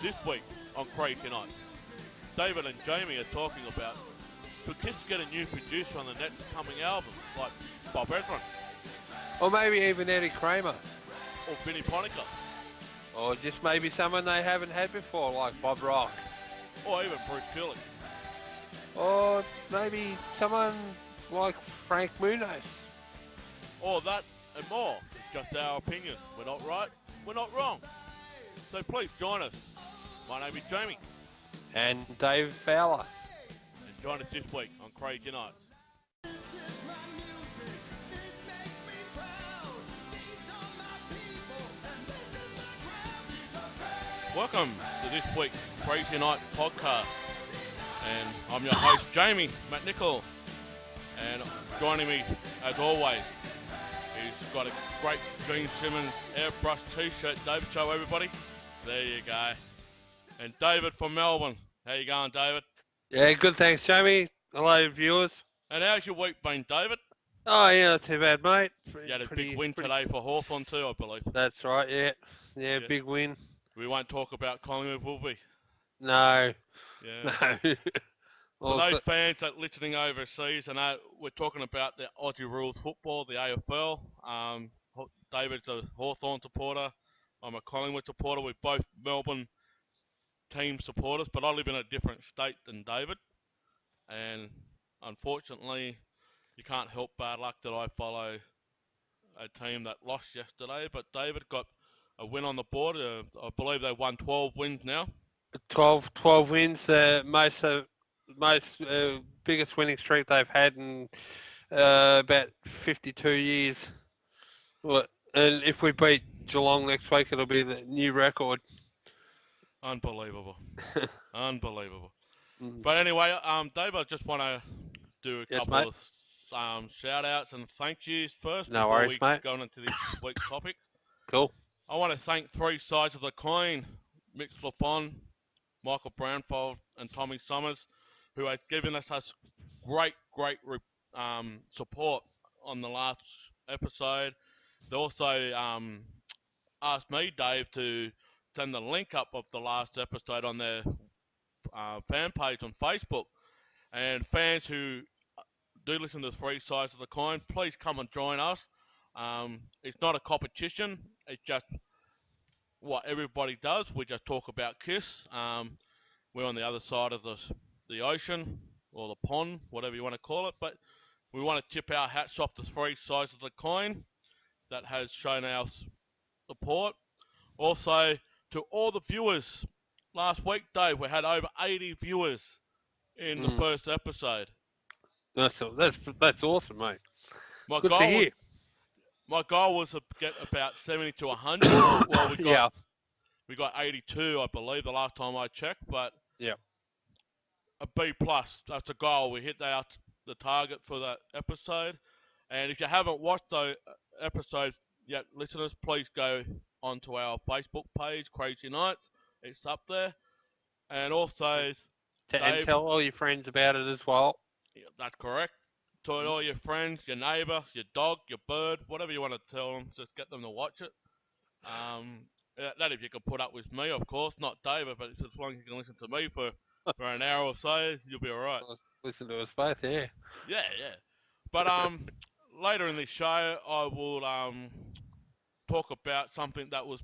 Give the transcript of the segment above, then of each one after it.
This week on Krazy Nights, David and Jamie are talking about could Kiss get a new producer on the next coming album, like Bob Ezrin Or maybe even Eddie Kramer. or Vinnie Ponica, Or just maybe someone they haven't had before, like Bob Rock. or even Bruce Kulick. Or maybe someone like Frank Muniz. All that and more is just our opinion. We're not right, we're not wrong. So please join us. My name is Jamie, And Dave Fowler. and join us this week on Krazy Nights. Welcome to this week's Krazy Nights podcast. And I'm your host, Jamie McNichol. And joining me, as always, he's got a great Gene Simmons airbrush t-shirt. David, show everybody. There you go. And David from Melbourne. How you going, David? Yeah, good, thanks, Jamie. Hello, viewers. And how's your week been, David? Oh, yeah, not too bad, mate. You had a big win today for Hawthorn too, I believe. That's right, yeah. Yeah, big win. We won't talk about Collingwood, will we? No. Yeah. No. For those fans that are listening overseas, and we're talking about the Aussie rules football, the AFL. David's a Hawthorn supporter. I'm a Collingwood supporter. We're both Melbourne team supporters, but I live in a different state than David. And unfortunately, you can't help bad luck that I follow a team that lost yesterday. But David got a win on the board. I believe they won 12 wins now. 12 wins, most biggest winning streak they've had in about 52 years. Well, and if we beat Geelong next week, it'll be the new record. Unbelievable. Unbelievable. But anyway, Dave, I just want to do a couple of shout-outs and thank yous first before we go into this week's topic. Cool. I want to thank three sides of the coin, Mitch Lafon, Michael Brownfold, and Tommy Summers, who have given us great support on the last episode. They also asked me, Dave, to send the link up of the last episode on their fan page on Facebook. And fans who do listen to the three sides of the coin, please come and join us. It's not a competition. It's just what everybody does. We just talk about Kiss. We're on the other side of the ocean or the pond, whatever you want to call it. But we want to tip our hats off the three sides of the coin that has shown our support. Also, to all the viewers, last week, Dave, we had over 80 viewers in the first episode. That's awesome, mate. Good to hear. My goal was to get about 70 to 100. Well, we got 82, I believe, the last time I checked. But a B plus. That's a goal. We hit the target for that episode. And if you haven't watched those episodes yet, listeners, please go onto our Facebook page, Krazy Nights. It's up there. And also, and tell all your friends about it as well. Yeah, that's correct. Tell all your friends, your neighbour, your dog, your bird, whatever you want to tell them, just get them to watch it. That if you can put up with me, of course, not David, but as long as you can listen to me for an hour or so, you'll be all right. Listen to us both, yeah. Yeah. But later in this show, I will talk about something that was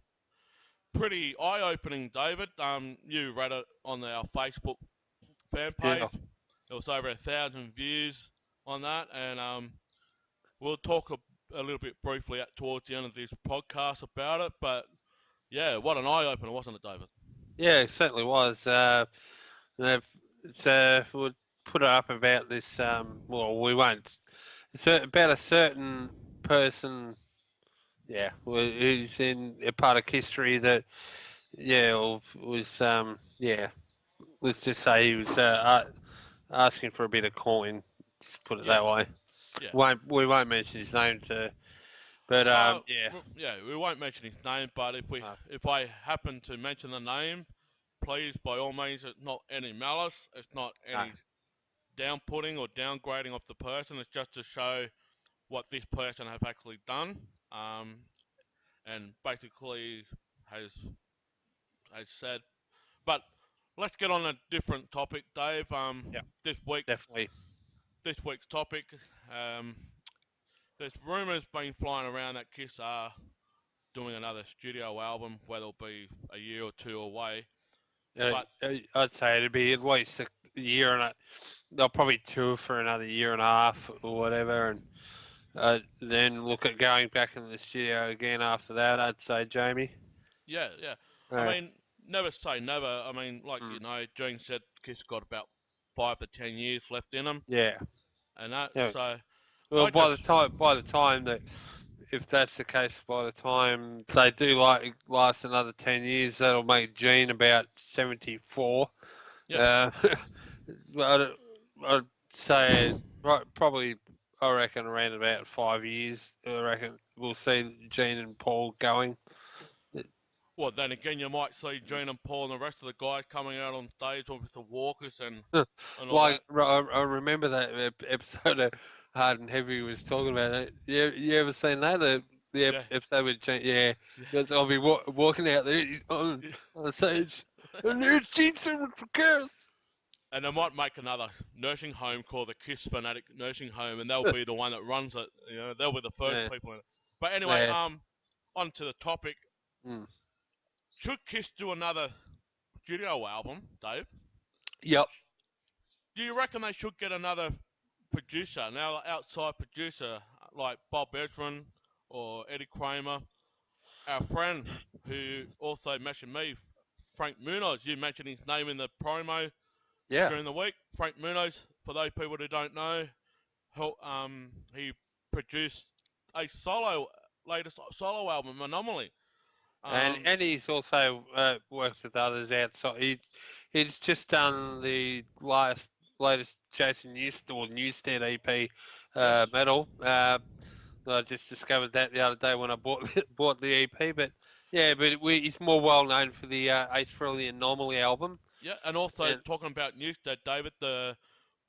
pretty eye-opening, David. You read it on our Facebook fan page. Yeah. There was over 1,000 views on that, and we'll talk a little bit briefly towards the end of this podcast about it. But yeah, what an eye-opener, wasn't it, David? Yeah, it certainly was. We'll put it up about this. Well, we won't. It's about a certain person. Yeah, who's in a part of history that. Yeah, was. Yeah, let's just say he was asking for a bit of coin. Just put it that way. Yeah. We won't mention his name but we won't mention his name. But if I happen to mention the name, please, by all means, it's not any malice. It's not any down-putting or downgrading of the person. It's just to show what this person has actually done, and basically has said But let's get on a different topic, Dave. Yeah, This week, definitely. this week's topic. Um, there's rumours been flying around that Kiss are doing another studio album, whether it'll be a year or two away. But I'd say it'd be at least a year and a. They'll probably tour for another year and a half or whatever, and then look at going back in the studio again after that. I'd say Jamie. yeah, yeah. I Uh, mean, never say never. I mean, like mm, Gene said, Kiss got about 5 to 10 years left in them, yeah, and that. yeah. So Well, I just, by the time that if that's the case, by the time they do like last another 10 years, that'll make Gene about 74. yeah. Uh, I'd, I'd say right, probably I reckon around about 5 years. I reckon we'll see Gene and Paul going. Well, then again, you might see Gene and Paul and the rest of the guys coming out on stage with the walkers and all Like that. I remember that episode of Hard and Heavy was talking about it. You ever seen that Yeah, episode with Gene? Yeah, yeah. because I'll be walking out there on stage, and there's Gene Simmons for Chaos. And they might make another nursing home called the Kiss Fanatic Nursing Home, and they'll be the one that runs it. They'll be the first Yeah, people in it. But anyway, yeah. on to the topic. Mm. Should Kiss do another studio album, Dave? Yep. Do you reckon they should get another producer, now outside producer, like Bob Ezrin or Eddie Kramer? Our friend who also mentioned me, Frank Munoz, you mentioned his name in the promo Yeah. during the week. Frank Munoz, for those people who don't know, he produced a latest solo album, Anomaly. Um, And he's also works with others outside. He's just done the latest Jason Newstead EP, yes, metal. I just discovered that the other day when I bought bought the EP. But yeah, he's more well known for the Ace Frehley Anomaly album. yeah, and also And talking about Newstead, David, the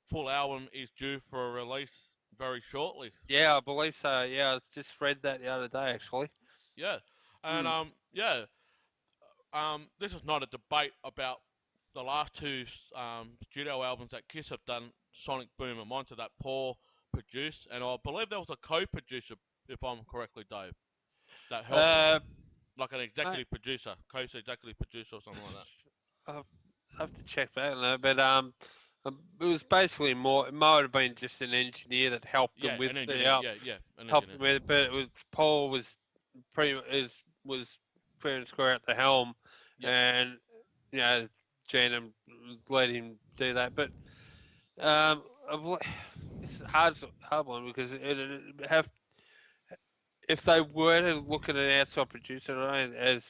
full album is due for a release very shortly. yeah, I believe so. Yeah, I just read that the other day actually. Yeah, and Mm. yeah, this is not a debate about the last two studio albums that Kiss have done, Sonic Boom and Monster, that Paul produced, and I believe there was a co-producer, if I'm correctly, Dave, that helped him, Uh, like an I, executive producer, co-executive producer or something like that. I have to check that out, but it was basically more. It might have been just an engineer that helped them Yeah, with an the engineer. Yeah, yeah, an helped engineer. them with it, but it was Paul was fair and square at the helm, Yep. and you know Jan let him do that. But um, it's a hard one because it have if they were to look at an outside producer, as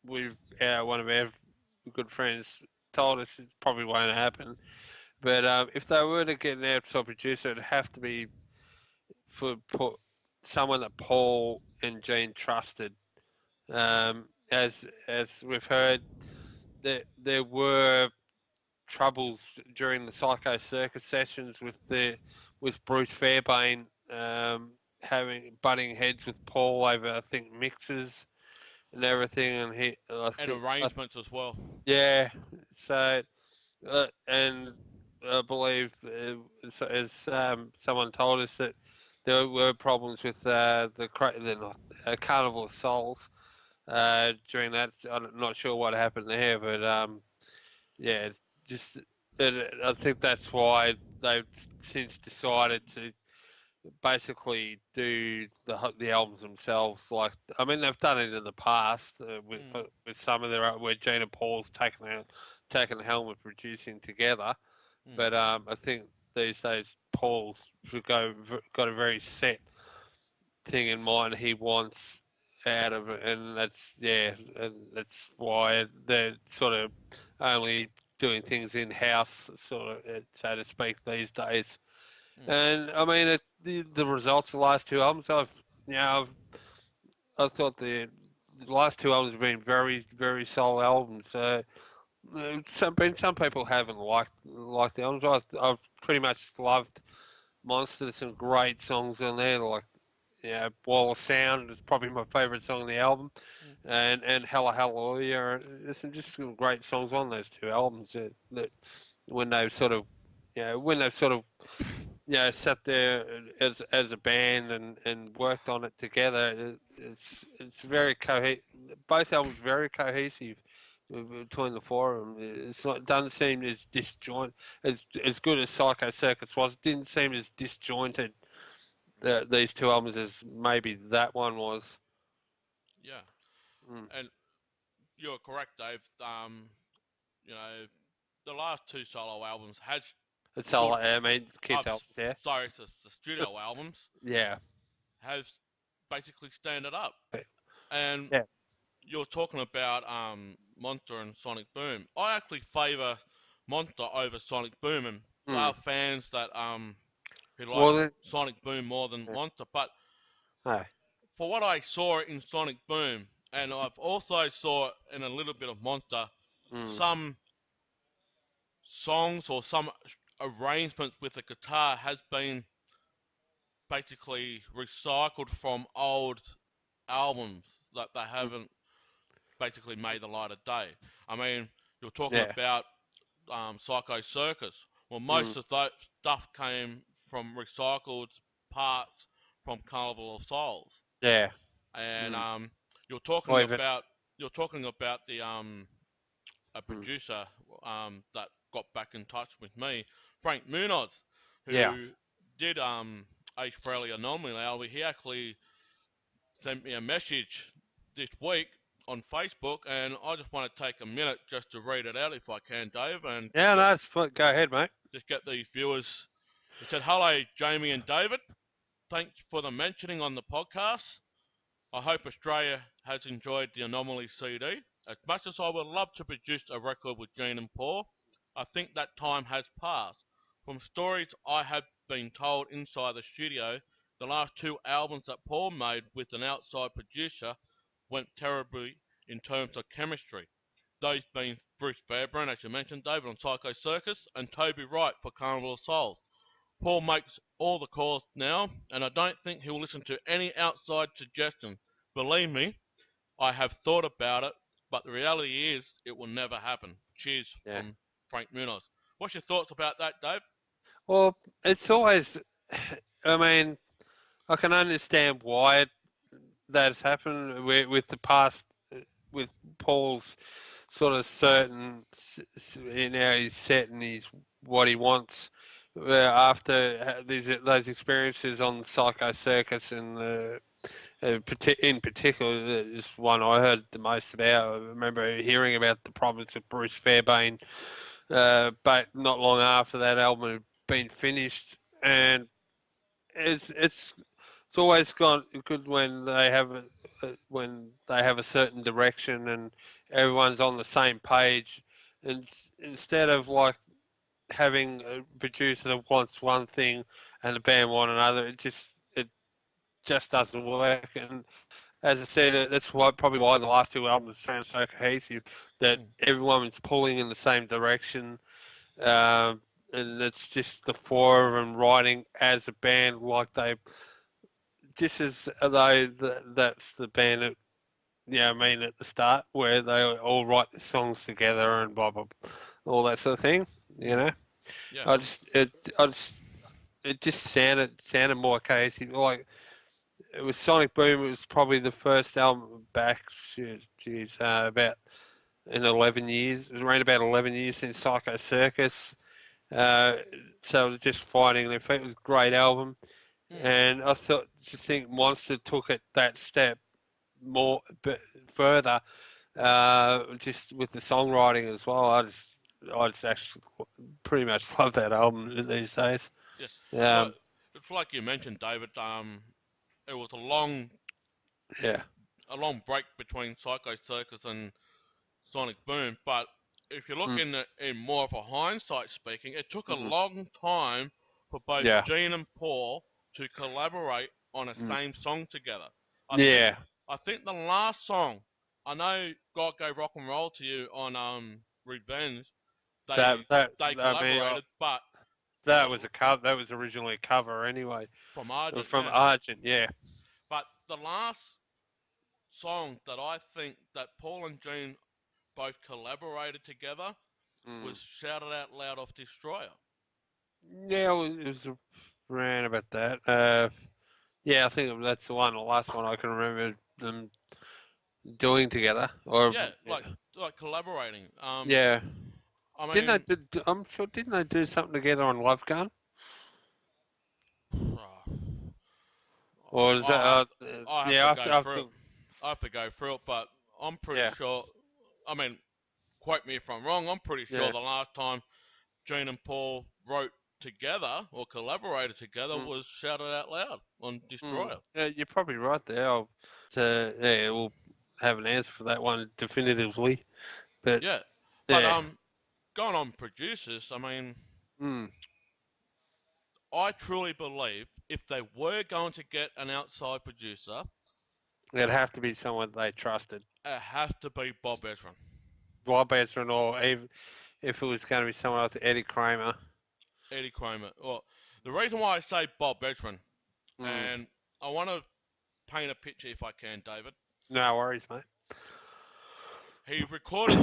we've one of our good friends told us, it probably won't happen. But if they were to get an outside producer, it'd have to be for someone that Paul and Gene trusted. As we've heard, there were troubles during the Psycho Circus sessions with Bruce Fairbairn having butting heads with Paul over I think mixes and everything, and And arrangements as well. yeah, so and I believe as someone told us that there were problems with Carnival of Souls during that. I'm not sure what happened there, but yeah, it's just I think that's why they've since decided to basically do the albums themselves. Like, I mean, they've done it in the past Mm, with some of their where Gina Paul's taken the helm of producing together. mm, But I think these days Paul's got a very set thing in mind he wants out of it, and that's why they're sort of only doing things in house, sort of so to speak, these days. mm. And I mean, the results of the last two albums, I thought the last two albums have been very solid albums. So some people haven't liked the albums. I've pretty much loved Monster. There's some great songs on there, like Yeah, Wall of Sound is probably my favourite song on the album, Mm. and Hella Hallelujah. There's just some great songs on those two albums that when they've sort of, when they've sort of, sat there as a band and worked on it together. It's very both albums very cohesive between the four of them. It's not doesn't seem as disjoint as good as Psycho Circus was. It didn't seem as disjointed these two albums as maybe that one was. Yeah, Mm. and you're correct, Dave. You know, the last two solo albums has It's stood. all I mean, Kiss albums, yeah, Sorry, it's the studio albums yeah, have basically standed up. And yeah, you're talking about Monster and Sonic Boom. I actually favour Monster over Sonic Boom, and there mm. are fans that who like Well, Sonic Boom more than yeah, Monster. But no, for what I saw in Sonic Boom, and I've also saw in a little bit of Monster, mm. some songs or some arrangements with the guitar has been basically recycled from old albums that they Mm. haven't basically made the light of day. I mean, you're talking Yeah, about Psycho Circus. Well, mm. most of that stuff came from recycled parts from Carnival of Souls, Yeah, and mm. you're Or talking even, about the a mm. producer that got back in touch with me, Frank Munoz, Yeah, who did Age Fairly Anomaly Hour. He actually sent me a message this week on Facebook, and I just want to take a minute just to read it out if I can, Dave, and yeah, no, it's fun. Go ahead, mate. just get these viewers. It said, "Hello, Jamie and David. Thanks for the mentioning on the podcast. I hope Australia has enjoyed the Anomaly CD. As much as I would love to produce a record with Gene and Paul, I think that time has passed. From stories I have been told inside the studio, the last two albums that Paul made with an outside producer went terribly in terms of chemistry. Those being Bruce Fairbairn, as you mentioned, David, on Psycho Circus, and Toby Wright for Carnival of Souls. Paul makes all the calls now, and I don't think he'll listen to any outside suggestions. Believe me, I have thought about it, but the reality is it will never happen. Cheers Yeah. from Frank Munoz. What's your thoughts about that, Dave? Well, it's always. I mean, I can understand why that's happened with the past, with Paul's sort of certain, he's set and he's what he wants. After those experiences on Psycho Circus and in particular, is one I heard the most about. I remember hearing about the problems with Bruce Fairbairn, but not long after that album had been finished, and it's it's always gone good when they have a certain direction and everyone's on the same page, and instead of like having a producer that wants one thing and the band want another, it just doesn't work. And as I said, that's why probably why the last two albums sound so cohesive, that Mm, everyone's pulling in the same direction. Um, and it's just the four of them writing as a band, like they just as though that's the band that, I mean, at the start where they all write the songs together and blah blah, all that sort of thing. You mm. know, Yeah, I just I just it just sounded more cohesive. Like it was Sonic Boom. It was probably the first album back. Geez, about in 11 years. It was around about 11 years since Psycho Circus. Uh, so just finding their feet. It was a great album, mm, and I just think Monster took it that step more but further, just with the songwriting as well. I just actually pretty much love that album these days. yeah. Well, Um, it's like you mentioned, David. It was yeah. a long break between Psycho Circus and Sonic Boom, but if you look Mm, in more of a hindsight speaking, it took a mm, long time for both yeah. Gene and Paul to collaborate on a Mm, same song together. I think yeah. I think the last song, I know God Gave Rock and Roll to You on Revenge, That they that they I mean collaborated, but that the was a cover. That was originally a cover anyway, from Argent, from yeah. Argent. Yeah. the last song that I think that Paul and Gene both collaborated together Mm. was "Shout It Out Loud" off Destroyer. Yeah, it was around about that. Yeah, I think that's the one, the last one I can remember them doing together. Or Yeah, like collaborating. yeah, I didn't mean, I'm sure didn't they do something together on Love Gun? Or is that? I have to Yeah, go through it. after I have to go through it, but I'm pretty yeah, sure. I mean, quote me if I'm wrong. I'm pretty sure yeah. the last time Gene and Paul wrote together or collaborated together Mm, was "Shout It Out Loud" on Destroyer. yeah, you're probably right there. Yeah, we'll have an answer for that one definitively. But Yeah, but yeah, going on producers, I mean, mm, I truly believe if they were going to get an outside producer, it'd have to be someone they trusted. it has to be Bob Ezrin. Rob Ezrin, or even if it was going to be someone like Eddie Kramer. Eddie Kramer. Well, the reason why I say Bob Ezrin, Mm, and I want to paint a picture if I can, David. no worries, mate. He recorded,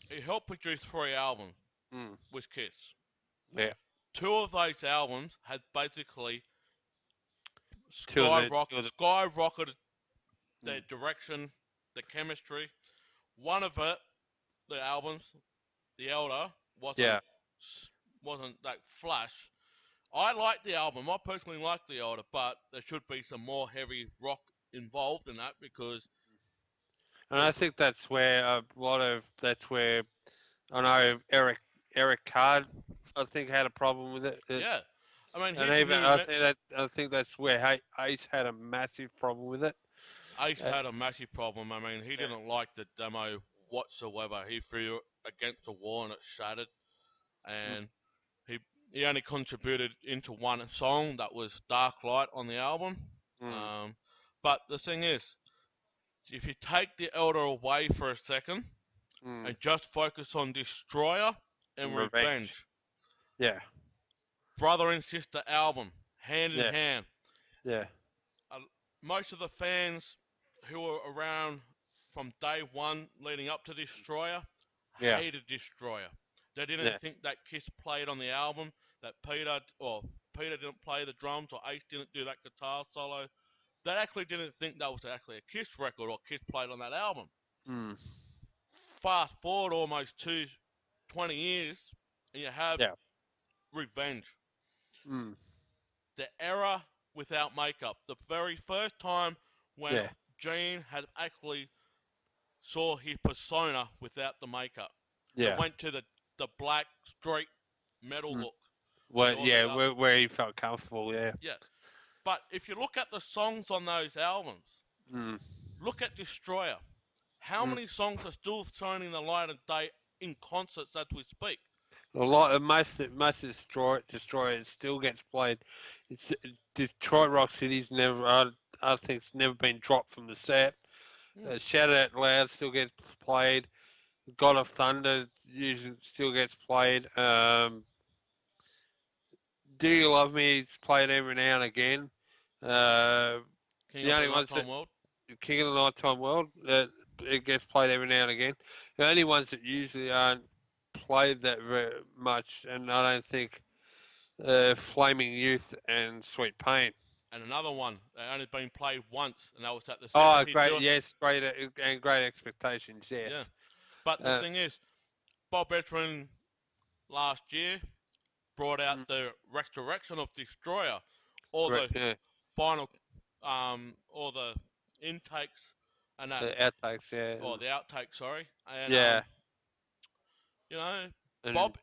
he helped produce 3 albums Mm, with Kiss. yeah, Two of those albums had basically two of the skyrocketed their mm, direction, the chemistry. One of it, the albums, The Elder, wasn't yeah. wasn't that flash. I like the album. I personally like The Elder, but there should be some more heavy rock involved in that because And I there's think that's where a lot of that's where I know Eric Card, I think, had a problem with it. yeah. I mean, And he's a even new I think that's where Ace had a massive problem with it. Ace Uh, had a massive problem. I mean, he yeah. didn't like the demo whatsoever. He threw it against the wall and it shattered. Mm, And he he only contributed into one song that was Dark Light on the album. mm, Um, but the thing is, if you take the Elder away for a second mm. and just focus on Destroyer and And Revenge. Revenge, Yeah, brother and sister album, hand in yeah, hand. yeah, Uh, Most of the fans who were around from day one leading up to Destroyer yeah, hated Destroyer. They didn't yeah. think that Kiss played on the album, that Peter didn't play the drums or Ace didn't do that guitar solo. They actually didn't think that was actually a Kiss record or Kiss played on that album. Mm, Fast forward almost 20 years and you have yeah, Revenge. mm, The era without makeup. The very first time when yeah, Gene had actually saw his persona without the makeup. They yeah. went to the black straight metal Mm. look with Well, all yeah, the where he felt comfortable. Yeah. yeah. But if you look at the songs on those albums, Mm, look at Destroyer. How mm. many songs are still shining the light of day in concerts as we speak? A lot of most of Destroyer still gets played. It's Detroit Rock City's never. I think it's never been dropped from the set. Hmm. Shout Out Loud still gets played. God of Thunder usually still gets played. Do You Love Me is played every now and again. Uh, King the of the only ones that Nighttime World. King of the Nighttime World, it gets played every now and again. The only ones that usually aren't played that very much, and I don't think Flaming Youth and Sweet Pain. And another one that only been played once, and that was at the Oh, 70 great! tour. Yes, great and Great Expectations. Yeah. Yes. But the Uh, thing is, Bob Ezrin last year brought out mm, the resurrection of Destroyer, all great. the Yeah. final, all the intakes and that, The outtakes. Yeah. or the outtakes, sorry, and Yeah. you know, And Bob,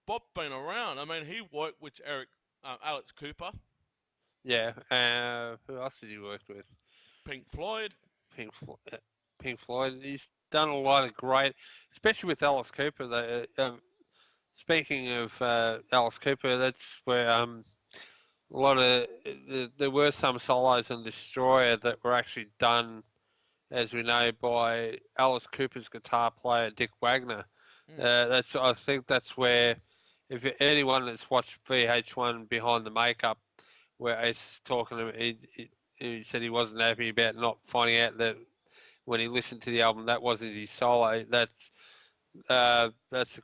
Bob been around. I mean, he worked with Alex Cooper, yeah. Who else did he work with? Pink Floyd. Pink, Pink Floyd. He's done a lot of great, especially with Alice Cooper. Speaking of Alice Cooper, that's where a lot of there were some solos on Destroyer that were actually done, as we know, by Alice Cooper's guitar player Dick Wagner. Hmm. I think that's where, if anyone that's watched VH1 Behind the Makeup, where Ace is talking, he said he wasn't happy about not finding out that when he listened to the album that wasn't his solo. That's the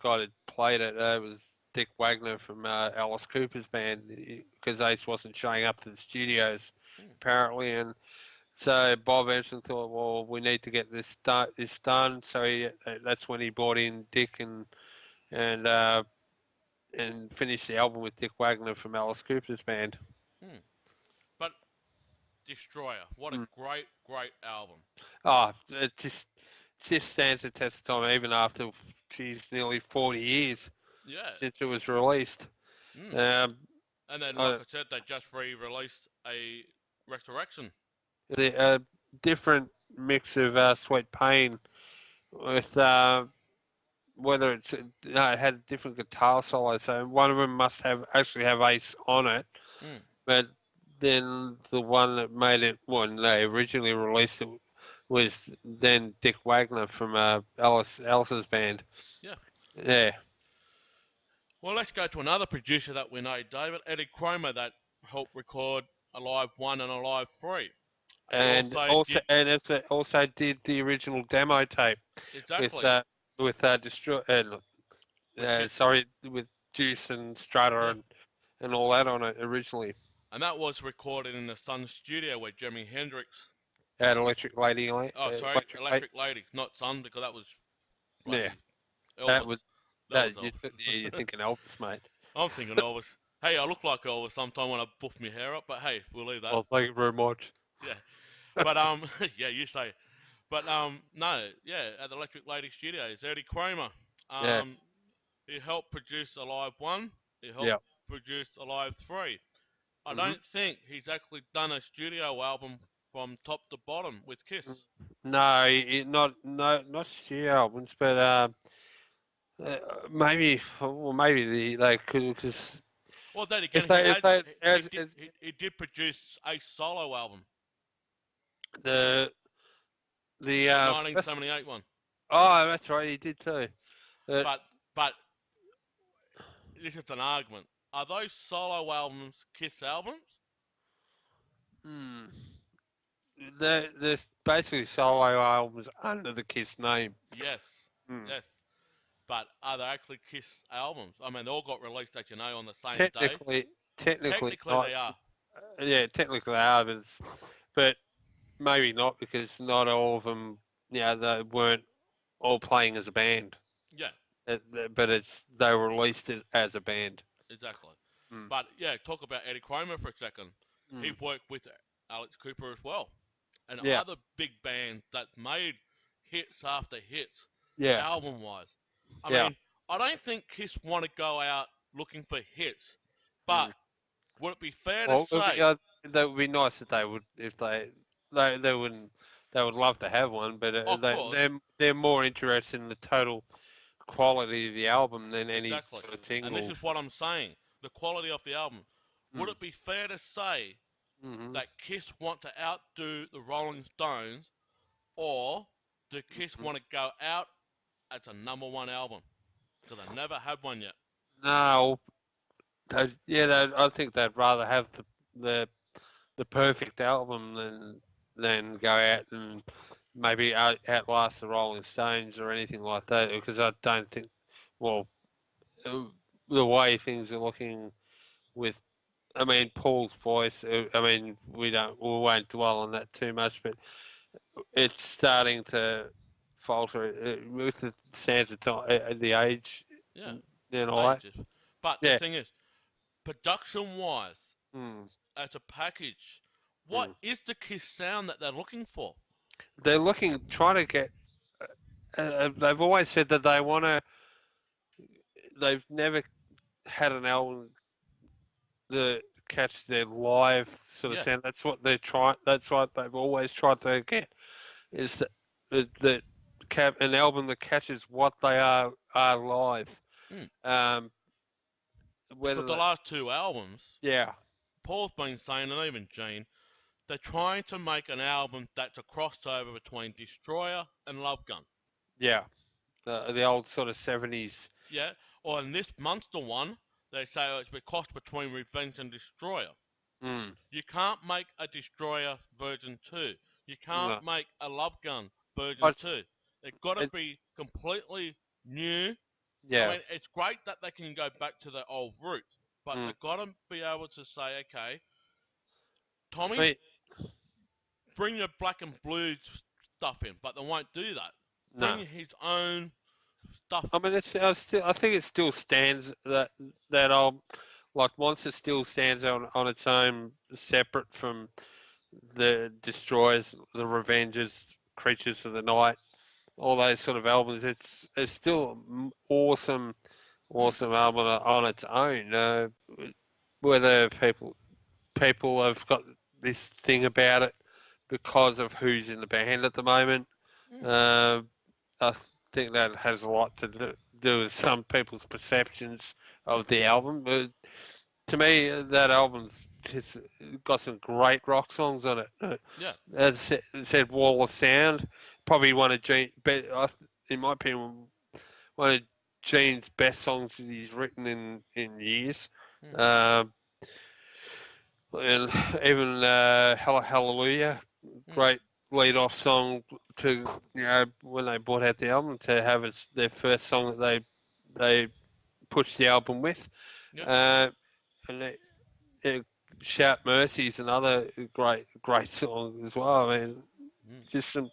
guy that played it. It was Dick Wagner from Alice Cooper's band because Ace wasn't showing up to the studios Mm. apparently, and so Bob Anderson thought, well, we need to get this done. So that's when he brought in Dick and uh, and finished the album with Dick Wagner from Alice Cooper's band. Mm. But Destroyer, what a Mm. great album. Oh, it just stands the test of time, even after, geez, nearly 40 years Yeah. since it was released. Mm. Um, And then, like uh, I said, they just re-released a Resurrection. the different mix of Sweet Pain with whether it's no, it had a different guitar solo. So one of them must have actually have Ace on it, Mm. but then the one that made it when they originally released it was then Dick Wagner from Alice's band. Yeah. Yeah, Well, let's go to another producer that we know, David, Eddie Cromer, that helped record Alive 1 and Alive 3. He and also also did, and also did the original demo tape with exactly, Destroy. with Kiss. Sorry, with Juice and Strutter Yeah. and all that on it originally. And that was recorded in the Sun studio where Jimi Hendrix. At Oh, sorry, Electric Lady. Electric Lady, not Sun, because that was Yeah, bloody that Elvis. was That was yeah, you're Elvis. thinking Elvis, mate. I'm thinking Elvis. Hey, I look like Elvis sometime when I buff my hair up, but hey, we'll leave that. Well, thank you very much. Yeah. But yeah, you say. But no, yeah, at the Electric Lady Studios, Eddie Kramer. Yeah, Um, he helped produce Alive One. He helped yeah. produce Alive Three. I hmm don't think he's actually done a studio album from top to bottom with Kiss. No, not studio albums, but maybe well maybe they could because Well, then again, if they as he did produce a solo album, the the first 1978 one. oh that's right he did too. Uh, But this is an argument. Are those solo albums Kiss albums? hmm, they're basically solo albums under the Kiss name. Yes, Hmm. yes. But are they actually Kiss albums? I mean, they all got released, as you know, on the same day. Technically, technically Technically, not. they are. Yeah, technically they are, but maybe not because not all of them. Yeah, they weren't all playing as a band. Yeah, But they were released as a band. exactly. Mm. But yeah, talk about Eddie Kramer for a second. He Mm. worked with Alex Cooper as well, and Yeah, other big bands that made hits after hits, yeah, album-wise. I yeah. mean, I don't think Kiss want to go out looking for hits, but Mm. would it be fair to Well, say, that would be nice if they would if they wouldn't they would love to have one, but of course, they're more interested in the total quality of the album than any exactly, sort of and this singles. is what I'm saying, the quality of the album. Would Mm. it be fair to say hmm that Kiss want to outdo the Rolling Stones, or do Kiss want to go out as a number one album? Because I never had one yet. No, I think they'd rather have the the perfect album than go out and maybe outlast the Rolling Stones or anything like that. Because I don't think, well, uh, the way things are looking with, I mean, Paul's voice. I mean, we won't dwell on that too much, but it's starting to falter with the sands of time, the age, Yeah, and all that. ages. But the Yeah. thing is, production wise, Mm, as a package, what mm. is the Kiss sound that they're looking for? They're trying to get. They've always said that they want to. They've never had an album that catch their live sort of Yeah. sound. That's what they're trying. That's what they've always tried to get. Is that an album that catches what they are live. Mm. Um, Because whether the that, last two albums, yeah, Paul's been saying, and even Gene, they're trying to make an album that's a crossover between Destroyer and Love Gun. yeah, the old sort of 70s. Yeah. Or in this Monster one, they say it's a cross between Revenge and Destroyer. Mm. You can't make a Destroyer version 2. You can't No. make a Love Gun version It's 2. It's got to it's be completely new. I yeah. mean, it's great that they can go back to their old roots, but Mm. they've got to be able to say, okay, To Tommy, me, bring your black and blue stuff in, but they won't do that. Bring no. his own stuff. I mean, I think it still stands that like Monster still stands on its own, separate from the Destroyers, the Revengers, Creatures of the Night, all those sort of albums. It's still awesome, Mm, awesome album on its own. Whether people have got this thing about it because of who's in the band at the moment. mm, Uh, I think that has a lot to do with some people's perceptions mm, of the album. But to me, that album's just got some great rock songs on it. yeah. As I said, Wall of Sound, probably one of in my opinion, one of Gene's best songs that he's written in years. Mm, Um, and even Hallelujah, mm, great lead off song to when they brought out the album to have their first song that they pushed the album with, yeah. uh, and it, Shout Mercy is another great song as well. I mean, Mm, just some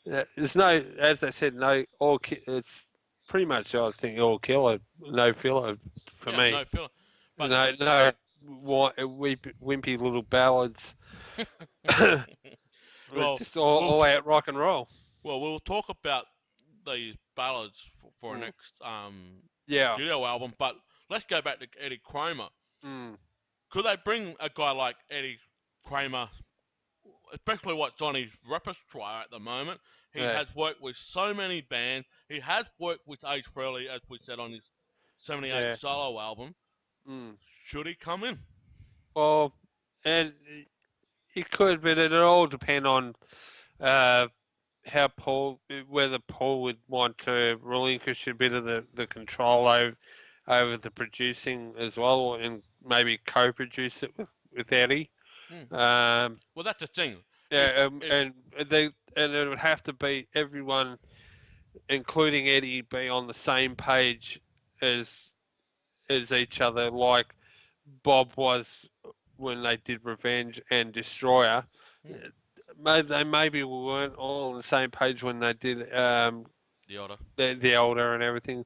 there's no, as I said, no it's pretty much I think all killer, no filler for yeah. me. No filler. But No wimpy little ballads. well, Just we'll all out rock and roll. we'll talk about these ballads for our Mm. next Yeah. studio album. But let's go back to Eddie Kramer. Mm. Could they bring a guy like Eddie Kramer, especially what's on his repertoire at the moment? He Yeah. has worked with so many bands. He has worked with Ace Frehley, as we said on his '78 Yeah. solo album. Mm. Should he come in? Well, and it could, but it all depend on uh, how whether Paul would want to relinquish a bit of the control over the producing as well, and maybe co-produce it with Eddie. Hmm. Um, Well, that's the thing. If yeah, if and it would have to be everyone, including Eddie, be on the same page as each other, like Bob was when they did Revenge and Destroyer. hmm, They maybe weren't all on the same page when they did the order. the Elder and everything.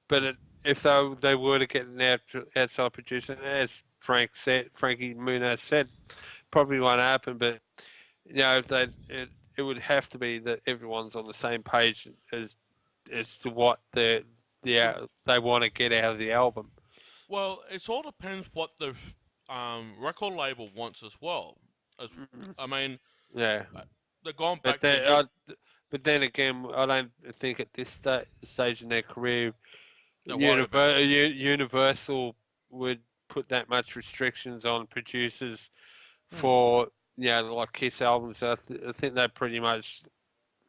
But if they were to get an outside producer, as Frankie Muniz said, probably won't happen. But if it would have to be that everyone's on the same page as to what they want to get out of the album. Well, it all depends what the record label wants as well. As Mm, I mean, yeah, uh, they're going but back to you. but then again, I don't think at this stage in their career, They're worried about it. Universal would put that much restrictions on producers Hmm. for like Kiss albums. I think they pretty much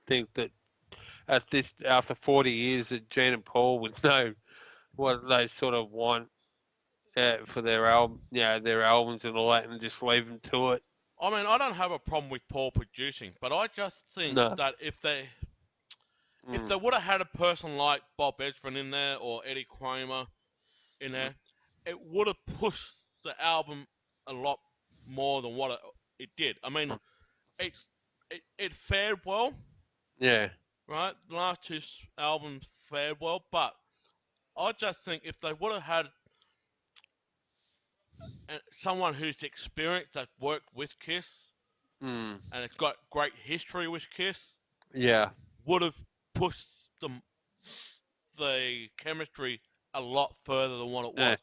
think that at this after 40 years that Gene and Paul would know what they sort of want for their their albums and all that, and just leave them to it. I mean, I don't have a problem with Paul producing, but I just think No. that if Mm, they would have had a person like Bob Ezrin in there or Eddie Kramer in mm, there, it would have pushed the album a lot more than what it did. I mean, mm. it fared well, Yeah. right? The last two albums fared well, but I just think if they would have had someone who's experienced that worked with Kiss Mm, and it's got great history with Kiss, yeah. would have pushed the chemistry a lot further than what it Yeah. was.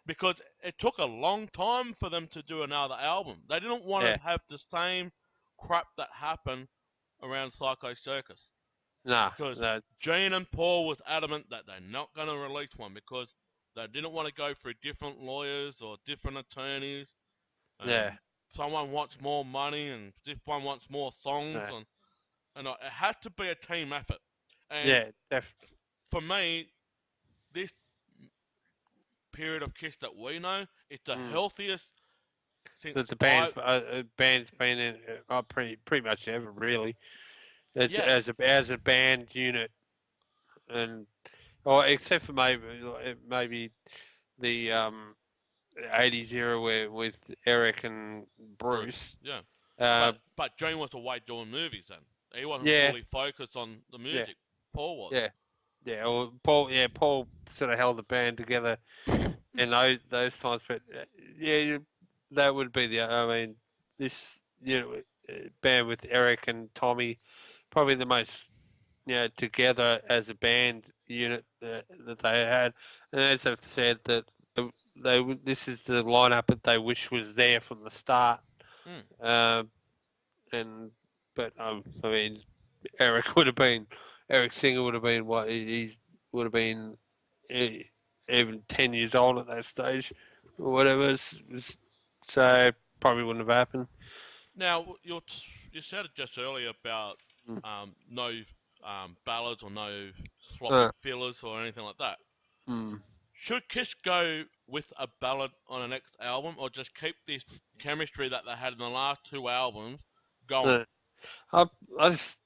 Because it took a long time for them to do another album. They didn't want Yeah. to have the same crap that happened around Psycho Circus. Nah. Because That's Gene and Paul was adamant that they're not going to release one because they didn't want to go through different lawyers or different attorneys. yeah. Someone wants more money and this one wants more songs, Yeah. and it had to be a team effort. And Yeah. Def. for me, this period of Kiss that we know is the Mm, healthiest since that the I band's been in pretty much ever really. It's yeah as a band unit, and or except for maybe the 80s era where with Eric and Bruce Bruce. yeah, Uh, but Gene was away doing movies then. He wasn't yeah, fully focused on the yeah, music. Paul was. yeah, yeah. Or Paul sort of held the band together in those times. But yeah, that would be the. I mean, this band with Eric and Tommy, probably the most together as a band unit that they had. And as I've said, that this is the lineup that they wish was there from the start. Mm. Uh, and but I mean, Eric would have been Eric Singer would have been what he's would have been eh, even 10 years old at that stage or whatever. So probably wouldn't have happened. Now you said it just earlier about Mm. no ballads or no sloppy Uh, fillers or anything like that. mm. Should Kiss go with a ballad on the next album, or just keep this chemistry that they had in the last two albums going? Uh, I, I just,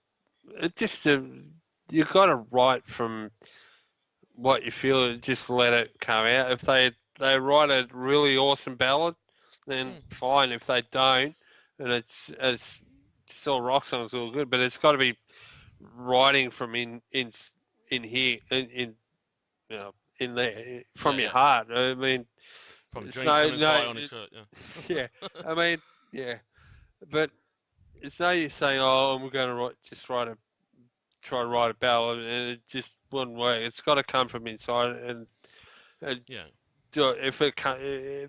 it just you got to write from what you feel and just let it come out. If they write a really awesome ballad, then Mm. fine. If they don't, and it's still rock songs all good, but it's got to be writing from in here you know in there Yeah, from your yeah. heart. I mean, From it's Gene Simmons' no eye on his shirt. yeah. Yeah. I mean yeah, but it's no use saying oh we're going to write a try to write a ballad and it just wouldn't work. It's got to come from inside and yeah. if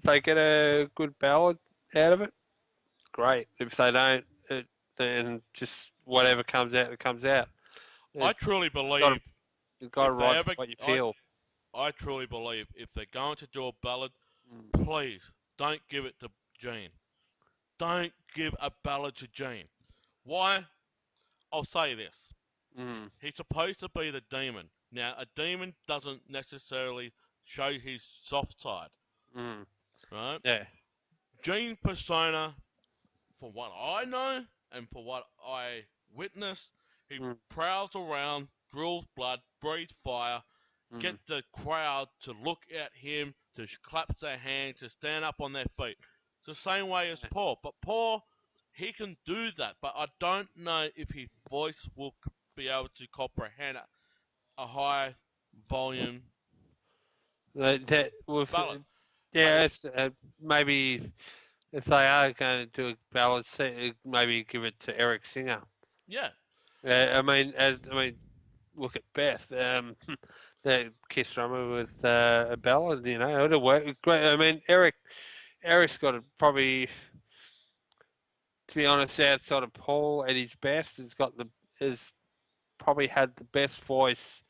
they get a good ballad out of it, great. If they don't, then just whatever comes out, it comes out. I It's truly got to believe you got to if they write from ever, what you feel. I truly believe if they're going to do a ballad, Mm, please don't give it to Gene. Don't give a ballad to Gene. Why? I'll say this. mm, He's supposed to be the demon. Now, a demon doesn't necessarily show his soft side, mm, right? yeah. Gene's persona, for what I know and for what I witnessed, he Mm, prowls around, drills blood, breathes fire, mm, get the crowd to look at him, to clap their hands, to stand up on their feet. It's the same way as yeah. Paul. But Paul, he can do that, but I don't know if his voice will be able to comprehend a high volume That with ballad. But yeah, if, it's maybe if they are going to do a ballad, maybe give it to Eric Singer. yeah, I mean, look at Beth, the Kiss drummer with a ballad. It would have worked great. I mean, Eric's got probably, to be honest, outside of Paul at his best, has probably had the best voice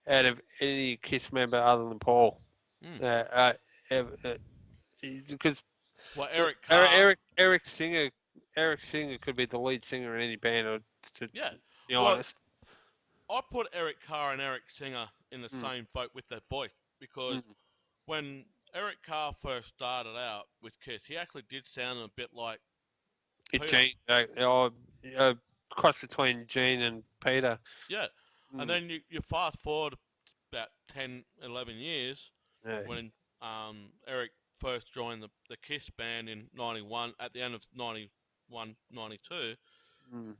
out of any Kiss member other than Paul. mm. Uh, uh, because Well, Eric Carr, Eric Singer could be the lead singer in any band. Or yeah. to be Well, honest. I put Eric Carr and Eric Singer in the Mm, same boat with their voice because mm. when Eric Carr first started out with Kiss, he actually did sound a bit like Peter. Gene, cross between Gene and Peter. Yeah. And Mm, then you fast forward about 10, 11 years yeah. when Eric first joined the Kiss band in 91, at the end of 91, 92. Mm,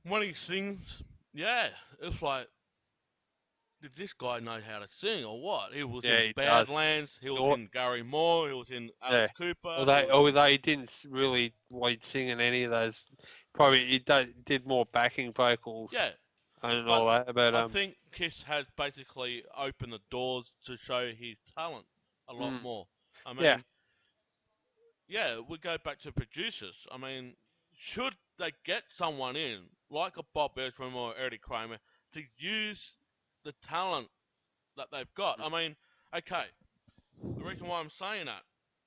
When he sings, yeah, it's like, did this guy know how to sing or what? He was yeah, in he does. Badlands, he was Thought, in Gary Moore, he was in yeah. Alice Cooper, he was Although he didn't really lead sing in any of those, probably did more backing vocals yeah. and But all that. But I think Kiss has basically opened the doors to show his talent a lot mm, more. I yeah, mean, yeah, we go back to producers. I mean, should they get someone in like a Bob Ezrin or Eddie Kramer to use the talent that they've got? I mean, okay, the reason why I'm saying that,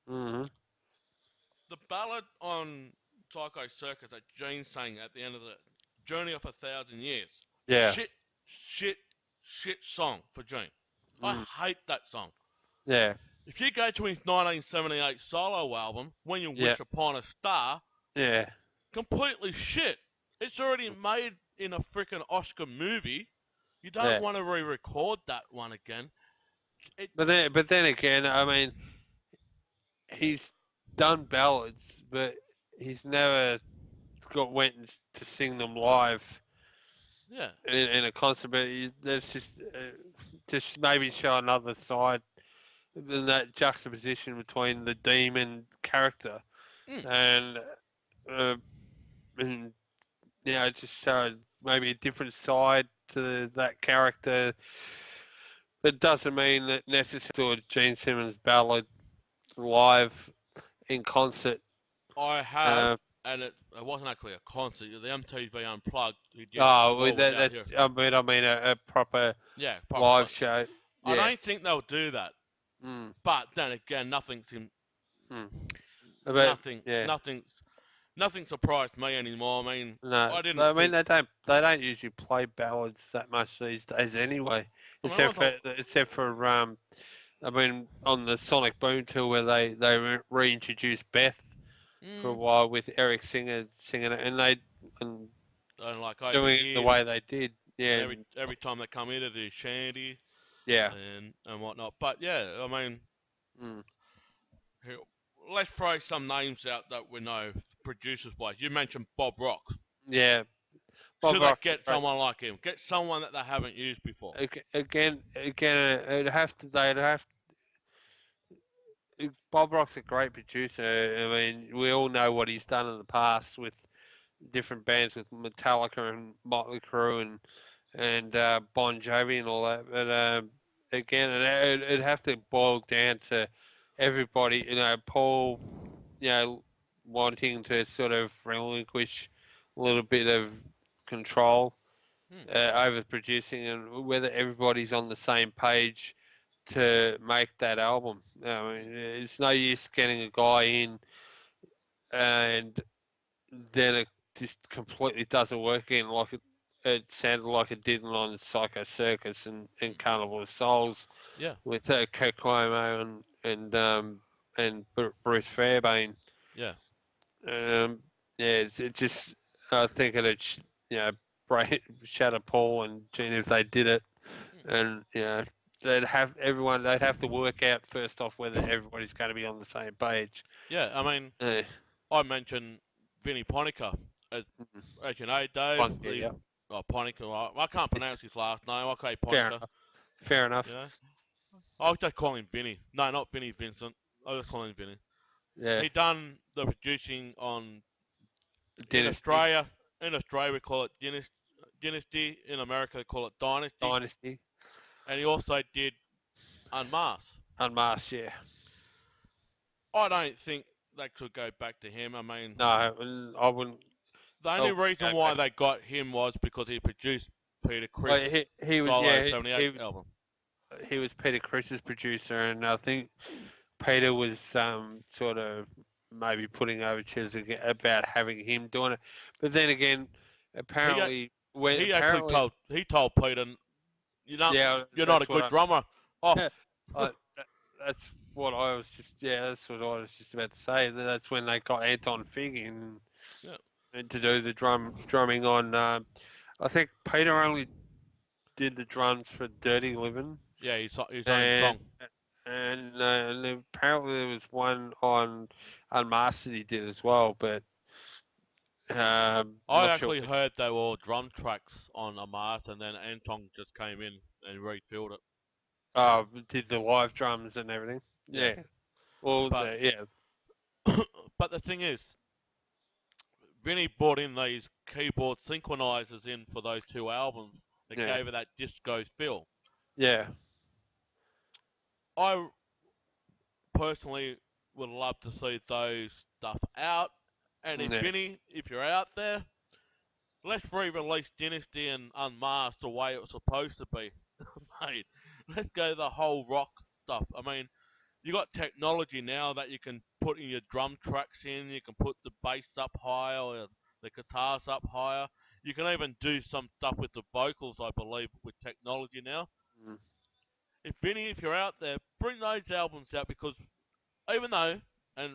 mm-hmm. the ballad on Psycho Circus that Gene sang at the end of the Journey of a Thousand Years, Yeah, shit, shit, shit song for Gene. I mm, hate that song. yeah, If you go to his 1978 solo album, When You Yeah, Wish Upon a Star, yeah, completely shit. It's already made in a freaking Oscar movie. You don't yeah. want to re-record that one again. It, But then again, I mean, he's done ballads, but he's never to sing them live yeah. in a concert. But that's just maybe show another side in that juxtaposition between the demon character Mm. and uh, and just show maybe a different side to that character. It doesn't mean that necessarily a Gene Simmons ballad live in concert. I have, Uh, and it wasn't actually a concert. The MTV Unplugged, who did oh, All Without Here. that's I mean a proper Yeah, proper. live But show. I Yeah. don't think they'll do that. Mm, But then again, mm. But nothing, yeah, nothing, nothing surprised me anymore. I mean, no, I didn't I mean think. they don't usually play ballads that much these days anyway, I mean, I except was all. for I mean on the Sonic Boom tour where they reintroduced Beth for a Mm, while with Eric Singer singing it, and and like over doing it the here, way they did. and Yeah, every time they come in, they do shanty yeah. and whatnot. But yeah, I mean, Mm, here, let's throw some names out that we know producers wise. You mentioned Bob Rock. yeah. Bob Should they Rock's a get great. someone like him? Get someone that they haven't used before. Again, they'd have Bob Rock's a great producer. I mean, we all know what he's done in the past with different bands, with Metallica and Motley Crue and Bon Jovi and all that. But again, it'd have to boil down to everybody. Paul, wanting to sort of relinquish a little bit of control Hmm. over producing, and whether everybody's on the same page to make that album. I mean, it's no use getting a guy in and then it just completely doesn't work in like it sounded like it did on Psycho Circus and Carnival of Souls Yeah, with Kirk Cuomo and Bruce Fairbairn. yeah. Um, yeah, it just I think it'd shatter Paul and Gene if they did it, Hmm. and they'd have to work out first off whether everybody's going to be on the same page. Yeah, I mean, Uh, I mentioned Vinnie Ponica. As, mm, as you know, Dave, Once, yeah, the yeah. Ponica. I can't pronounce his last name. I say Fair Ponica. enough. Fair You enough. know, I'll just call him Vinny. No, not Vinny Vincent. I'll just call him Vinny. Yeah. He done the producing on in Dynasty, Australia. In Australia, we call it Dynasty. In America, they call it Dynasty. Dynasty, And he also did Unmasked. Unmasked. Yeah. I don't think they could go back to him. I mean, No, I wouldn't. the I only wouldn't reason go why back. they got him was because he produced Peter Chris Well, he was solo yeah 78 album. he was Peter Chris's producer, and I think Peter was sort of maybe putting overtures about having him doing it. But then again, He apparently he told Peter, yeah, you're not a that's what good drummer. Off. I that's what I was just that's what I was just about to say. That's when they got Anton Fig in Yeah, and to do the drumming on. I think Peter only did the drums for Dirty Living, yeah, his own and song. and apparently there was one on Unmasked he did as well, but I not sure. actually heard they were all drum tracks on a mast, and then Anton just came in and refilled it. Did the live drums and everything. Yeah, Yeah. Well, but yeah, but the thing is, Vinny brought in these keyboard synchronizers in for those two albums that yeah, gave it that disco feel. yeah, I personally would love to see those stuff out. And if yeah. Vinny, if you're out there, let's re-release Dynasty and Unmasked the way it was supposed to be, mate. Let's go the whole rock stuff. I mean, you got technology now that you can put in your drum tracks in. You can put the bass up higher or the guitars up higher. You can even do some stuff with the vocals, I believe, with technology now. Mm, If Vinny, if you're out there, bring those albums out because even though, and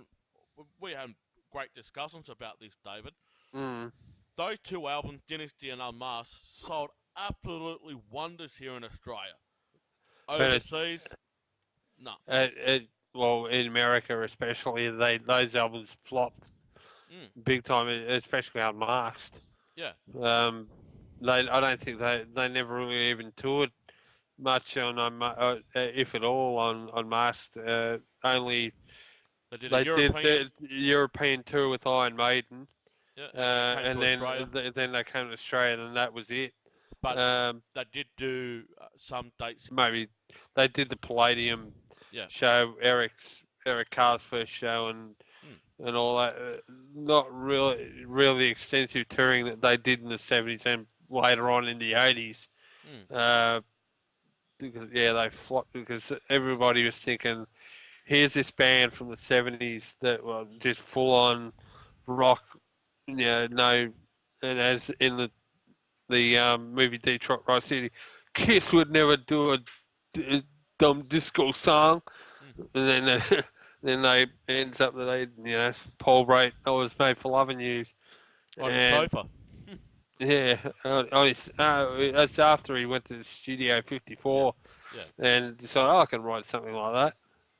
we had great discussions about this, David, Mm. those two albums, Dynasty and Unmasked, sold absolutely wonders here in Australia. But Overseas, no. well, in America especially, those albums flopped Mm, big time, especially Unmasked. yeah, Um, I don't think they never really even toured much if at all, on Unmasked. Only they did a they did European, the European tour with Iron Maiden, yeah, and then came and to Australia, then they came to Australia, and that was it. but Um, they did do some dates. maybe they did the Palladium Yeah, show, Eric Carr's first show, mm, and all that. Not really extensive touring that they did in the '70s and later on in the '80s. mm, Uh, because they flopped because everybody was thinking, here's this band from the '70s that were just full on rock, no, and as in the movie Detroit Rock City, Kiss would never do a dumb disco song, mm. and then then they ends up that Paul wrote "I Was Made for Loving You," On his and sofa. yeah, that's after he went to Studio Yeah, 54 yeah, and decided, I can write something like yeah.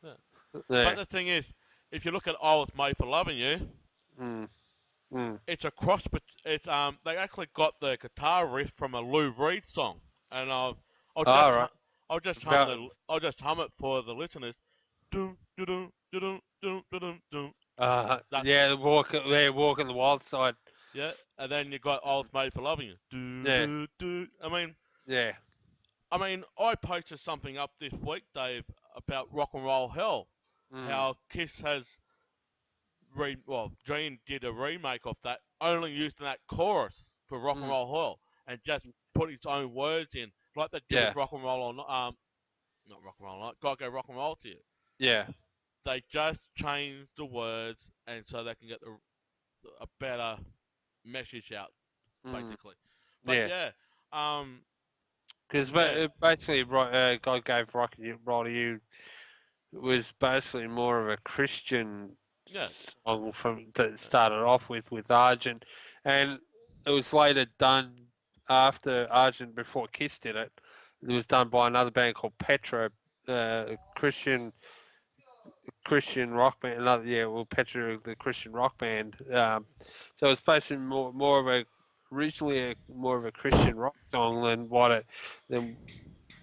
that. But Yeah. the thing is, if you look at "I Was Made for Loving You," Mm, mm. it's a cross, but it's they actually got the guitar riff from a Lou Reed song, and I'll All just right. Val- I'll just hum it for the listeners. Doo doo doo doo doo doo doo doo doo. That's yeah, walking the wild side. yeah, and then you got "I Was Made for Loving You." Doo Yeah, doo doo. yeah. I posted something up this week, Dave, about Rock and Roll Hell. Mm, How Kiss has Gene did a remake of that, only using that chorus for Rock and mm. Roll Hell, and just put his own words in, like they did Yeah, with Rock and Roll on not Rock and Roll, not Gotta Go Rock and Roll to you. yeah. They just changed the words, and so they can get a better message out, Mm, basically. But yeah. yeah, um, Because yeah, basically, God Gave Rock You, Roll to You was basically more of a Christian yeah, song from that started off with Argent, and it was later done after Argent, before Kiss did it. It was done by another band called Petra, Christian rock band. Another, yeah, well, Petra, the Christian rock band. So it's basically more of a originally more of a Christian rock song than what it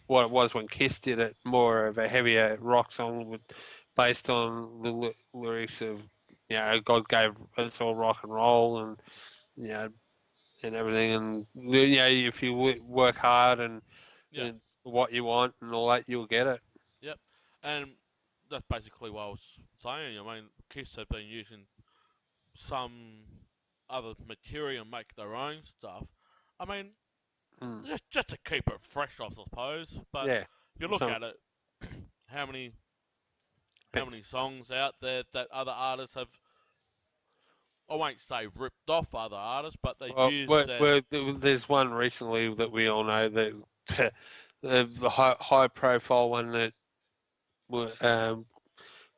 was when Kiss did it. More of a heavier rock song based on the lyrics of God gave us all rock and roll, and you know and everything, and if you work hard yeah, and for what you want and all that, you'll get it. yep, and that's basically what I was saying. Kiss have been using some other material and make their own stuff. I mean, Mm. just to keep it fresh, I suppose. But Yeah. if you look Some at it, how many how many songs out there that other artists have? I won't say ripped off other artists, but they've Well, used their there's one recently that we all know that the high profile one that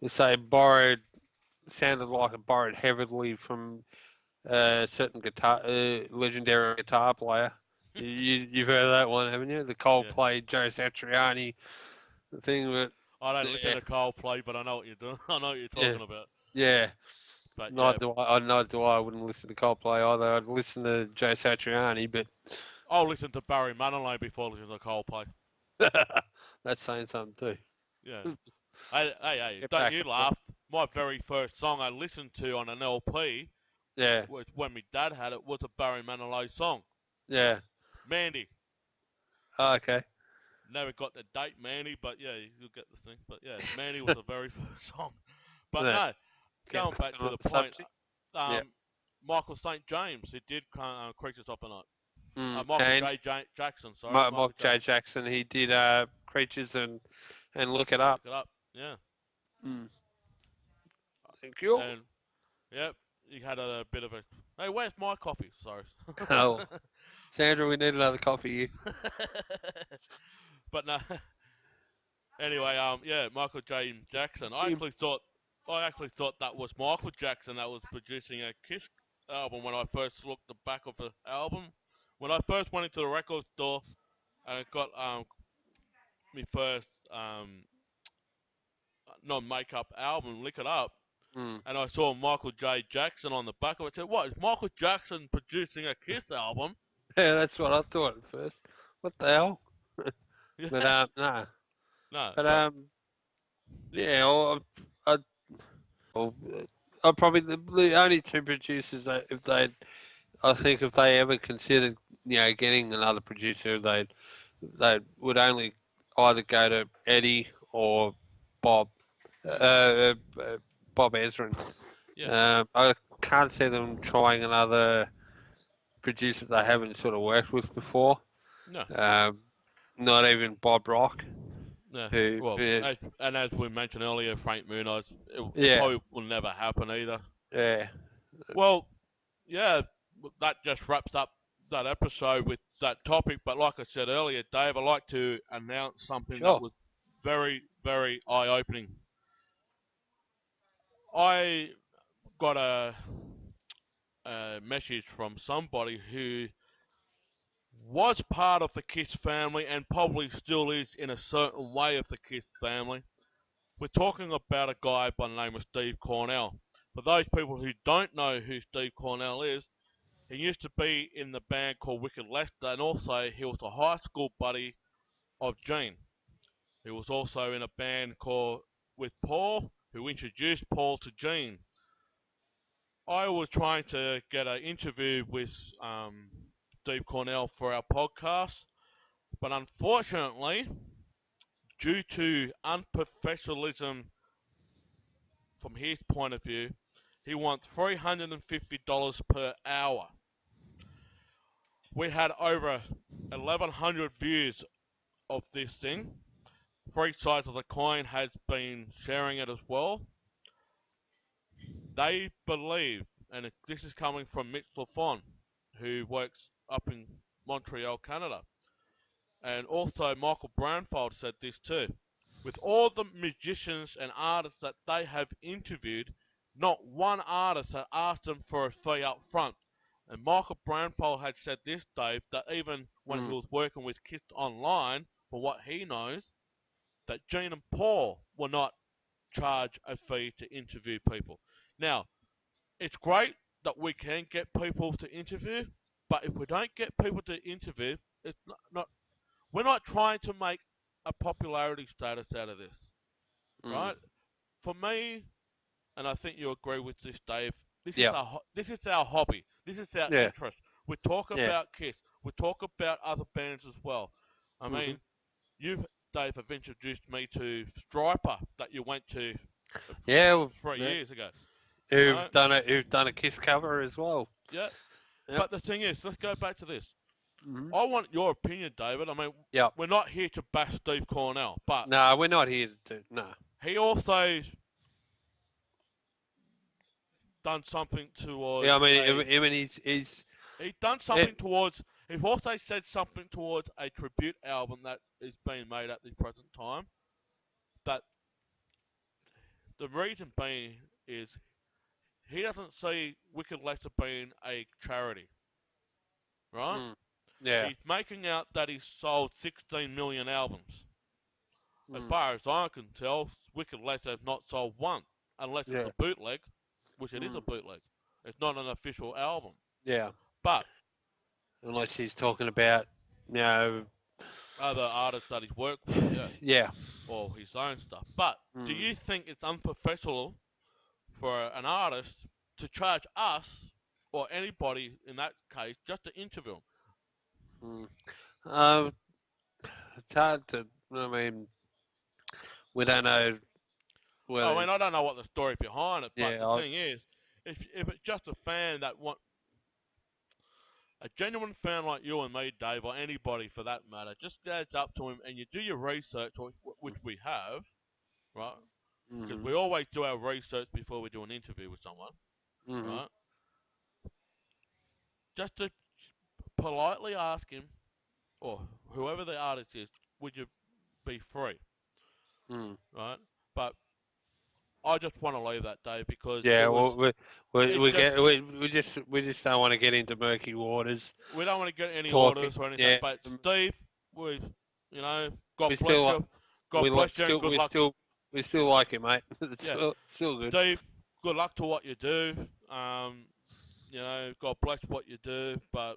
say borrowed sounded like it borrowed heavily from a certain legendary guitar player. You've heard of that one, haven't you? The yeah. Coldplay Joe Satriani thing, but I don't listen yeah, to Coldplay, but I know what you're doing. I know what you're yeah, talking about. yeah. But yeah, Not do I. Not do I. Wouldn't listen to Coldplay either. I'd listen to Joe Satriani, but I'll listen to Barry Manilow before listening to Coldplay. that's saying something Yeah. too. Hey, Get don't back you at them. laugh. My very first song I listened to on an LP Yeah, was when my dad had it was a Barry Manilow song. yeah. Mandy. Oh, okay. Never got the date Mandy, but yeah, you'll get the thing. But yeah, Mandy was the very first song. But Yeah. no, Getting going back back to on the the point, subject. Yeah. um, Michael St. James, he did Creatures of the Night. Michael And J. Jackson, sorry, Michael Mark J. J. Jackson, he did Creatures and Look It Up. Look it up. Yeah. Mm. Thank you. And yep, he had a bit of a. Hey, where's my coffee? Sorry. Oh, Sandra, we need another coffee here. But no, Anyway, yeah, Michael J. Jackson. I actually thought that was Michael Jackson that was producing a Kiss album when I first looked at the back of the album. When I first went into the record store and got my first non-makeup album, Lick It Up, Mm. and I saw Michael J. Jackson on the back of it. I said, "What is Michael Jackson producing a Kiss album?" Yeah, that's what I thought at first. What the hell? But Yeah, no. no, But but yeah, well, probably the only two producers that if they, I think if they ever considered, getting another producer, they would only either go to Eddie or Bob, Bob Ezrin. yeah, I can't see them trying another producer they haven't sort of worked with before. no, Um, Not even Bob Rock, no. who, Well, as we mentioned earlier, Frank Muniz, it yeah, probably will never happen either. yeah, Well, yeah, that just wraps up that episode with that topic. But like I said earlier, Dave, I'd like to announce something that sure. was very, very eye-opening. I got a message from somebody who was part of the Kiss family and probably still is in a certain way of the Kiss family. We're talking about a guy by the name of Steve Cornell. For those people who don't know who Steve Cornell is, he used to be in the band called Wicked Lester, and also he was a high school buddy of Gene. He was also in a band called with Paul, who introduced Paul to Gene. I was trying to get an interview with Steve Cornell for our podcast, but unfortunately, due to unprofessionalism from his point of view, he wants $350 per hour. We had over 1,100 views of this thing. Three sides of the coin has been sharing it as well. They believe, and this is coming from Mitch Lafon, who works up in Montreal, Canada, and also Michael Brownfold said this too. With all the magicians and artists that they have interviewed, not one artist had asked them for a fee up front. And Michael Brownfold had said this, Dave, that even when he Mm, was working with Kiss Online, for what he knows, that Gene and Paul will not charge a fee to interview people. Now, it's great that we can get people to interview, but if we don't get people to interview, it's not we're not trying to make a popularity status out of this, mm, right? For me, and I think you agree with this, Dave. yeah, This is our hobby. This is our yeah, interest. We talk yeah. about Kiss. We talk about other bands as well. I Hmm. mean, you, Dave, have introduced me to Striper that you went to Yeah, well, 3 years ago, who've right? done a Kiss cover as well. Yeah. Yep. But the thing is, let's go back to this. Hmm. I want your opinion, David. I mean, Yep. we're not here to bash Steve Cornell, but No, we're not here to do. No. he also done something Yeah, towards I mean, a he's he done it, something towards he's also said something towards a tribute album that is being made at the present time. That the reason being is he doesn't see Wicked Lesser being a charity, right? mm, yeah, He's making out that he's sold 16 million albums. As mm, far as I can tell, Wicked Lesser has not sold one, unless it's yeah, a bootleg, which it is a mm, bootleg. It's not an official album. yeah. But Unless he's talking about, you know, other artists that he's worked with, yes, yeah, or his own stuff. But do mm, you think it's unprofessional for an artist to charge us or anybody in that case just to interview him? mm. Uh, it's hard to. I mean, we don't know I whether. mean, I don't know what the story behind it, but Yeah, the thing is, if it's just a fan that want a genuine fan like you and me, Dave, or anybody for that matter, just adds up to him and you do your research, which we have, right? Because mm-hmm, we always do our research before we do an interview with someone, mm-hmm, right? Just to politely ask him, or whoever the artist is, would you be free? Mm. right? But I just want to leave that, Dave, because it Yeah, was well, we it we just get we just don't want to get into murky waters. we don't want to get any Talking, orders or anything. yeah, But Steve, we, God we bless still you, God bless you, and still good luck. we still like it, mate. It's Yeah, still good. Steve, good luck to what you do. God bless what you do, but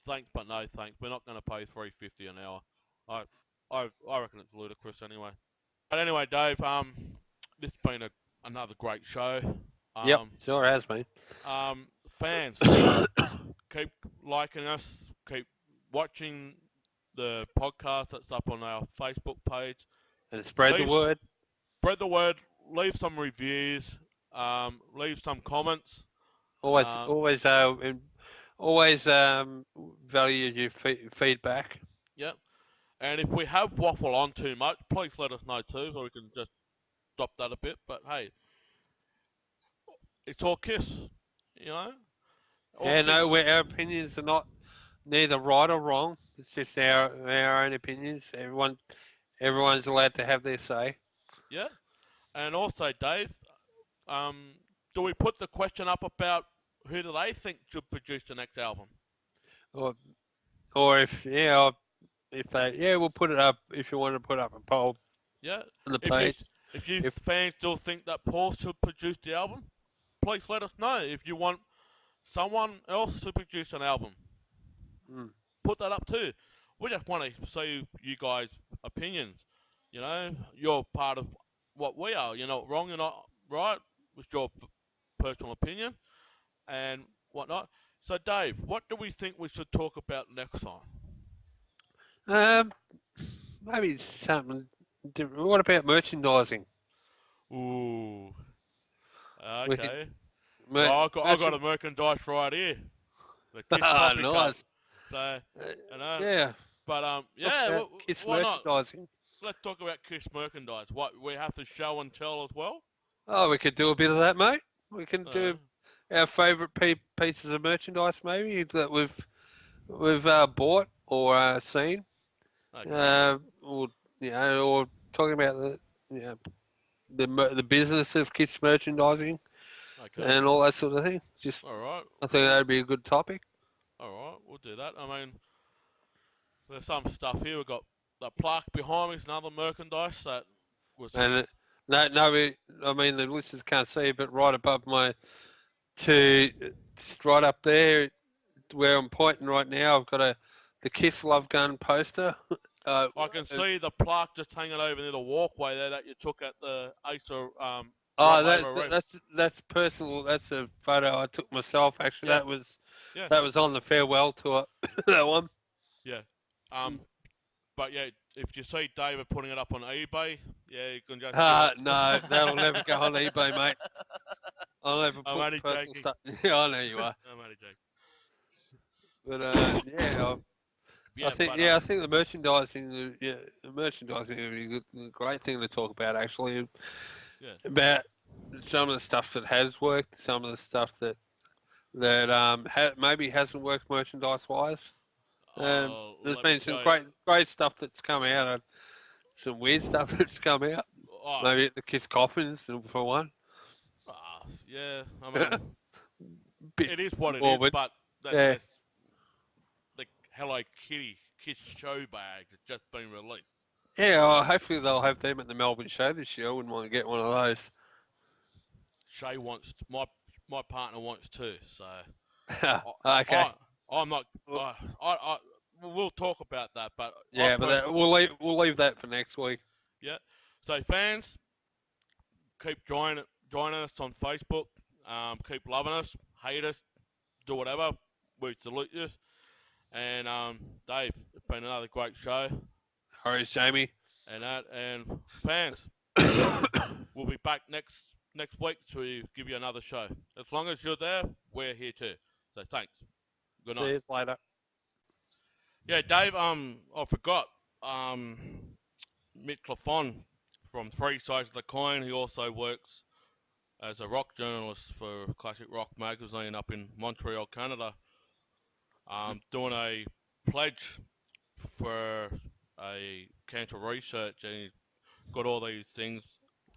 thanks, but no thanks. We're not going to pay $3.50 an hour. I, I reckon it's ludicrous anyway. But anyway, Dave, this has been another great show. Yep, Um, sure has been. um, fans, keep liking us, keep watching the podcast that's up on our Facebook page. And spread the Leave, word. spread the word. Leave some reviews. Leave some comments. Always, Um, always, always value your feedback. yeah. And if we have waffle on too much, please let us know too, so we can just stop that a bit. But hey, it's all Kiss, you know. All Yeah, Kiss. no, our opinions are not neither right or wrong. It's just our own opinions. Everyone's allowed to have their say. Yeah. And also, Dave, um, do we put the question up about who do they think should produce the next album? Or or if they we'll put it up if you want to put up a poll Yeah. on the If you page. if you If fans still think that Paul should produce the album, please let us know. If you want someone else to produce an album, mm, put that up too. We just want to see you guys' opinions. You're part of what we are. You're not wrong. You're not right. It's your personal opinion and whatnot. So, Dave, what do we think we should talk about next time? um, maybe something different. What about merchandising? Ooh, We could okay. Well, I got merchant. a merchandise right here, the Kiss Ah, coffee cup. nice. So, Uh, you know, yeah, but let's talk yeah, about Kiss why not? merchandising. Let's talk about Kiss merchandise. What we have to show and tell as well. Oh, we could do a bit of that, mate. We can Uh, do our favourite pieces of merchandise, maybe that we've bought or seen, okay, or or talking about you know, the business of kids merchandising okay. and all that sort of thing. Just All right, I think that'd be a good topic. all right. We'll do that. I mean, there's some stuff here. We've got the plaque behind me. Is another merchandise that was. And no, no, I mean the listeners can't see, but right above my two, just right up there where I'm pointing right now, I've got the Kiss Love Gun poster. Uh, I can uh, see the plaque just hanging over near the walkway there that you took at the Acer oh, Rod Laver Reef. that's personal. That's a photo I took myself. Actually, Yeah, yeah, that was on the farewell tour. That one. yeah. Um, but yeah, if you see David putting it up on eBay, yeah, you can just give it. No, that'll never go on eBay, mate. I'll never I'm put only personal joking. stuff. Yeah, I know you are. I'm only joking. But yeah, Yeah, but um, I think the merchandising, the merchandising would be a great thing to talk about. Actually, yeah. about some of the stuff that has worked, some of the stuff that maybe hasn't worked merchandise wise. There's Let me been some tell you. great stuff that's come out, and some weird stuff that's come out. Oh, Maybe the Kiss Coffins for one. yeah. I mean, Bit it is what it is. morbid. But that Yeah. there's the Hello Kitty Kiss show bag that's just been released. Yeah, well, hopefully they'll have them at the Melbourne show this year. I wouldn't want to get one of those. Shay wants my partner wants too. So I, Okay. I I'm not. Well, We'll talk about that. But I yeah, but personally, we'll leave that for next week. yeah. So fans, keep joining us on Facebook. Keep loving us, hate us, do whatever. We salute you. And Dave, it's been another great show. All right, Jamie. And fans, we'll be back next week to give you another show. As long as you're there, we're here too. So thanks. Good See night. you later. Yeah, Dave. I forgot. Um, Mick Lafon from Three Sides of the Coin. He also works as a rock journalist for Classic Rock magazine up in Montreal, Canada. Doing a pledge for a cancer research, and got all these things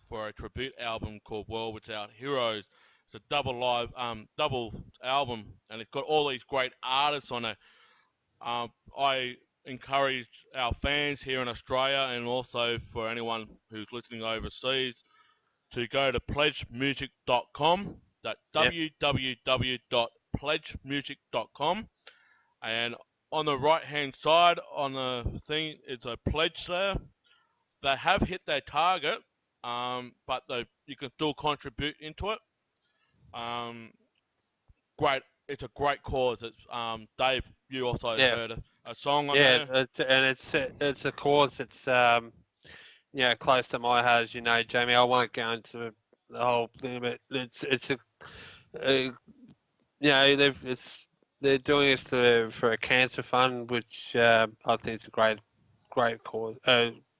for a tribute album called World Without Heroes. It's a double album, and it's got all these great artists on it. I encourage our fans here in Australia, and also for anyone who's listening overseas, to go to pledgemusic.com. That's Yep. www.pledgemusic.com. And on the right hand side on the thing is a pledge there. They have hit their target, but you can still contribute into it. Um, great, it's a great cause. It's Dave, you also Yeah. heard a song on Yeah. there. It's a cause that's close to my heart, as you know, Jamie. I won't go into the whole thing, but it's uh, they're doing this for a cancer fund, which I think is a great cause.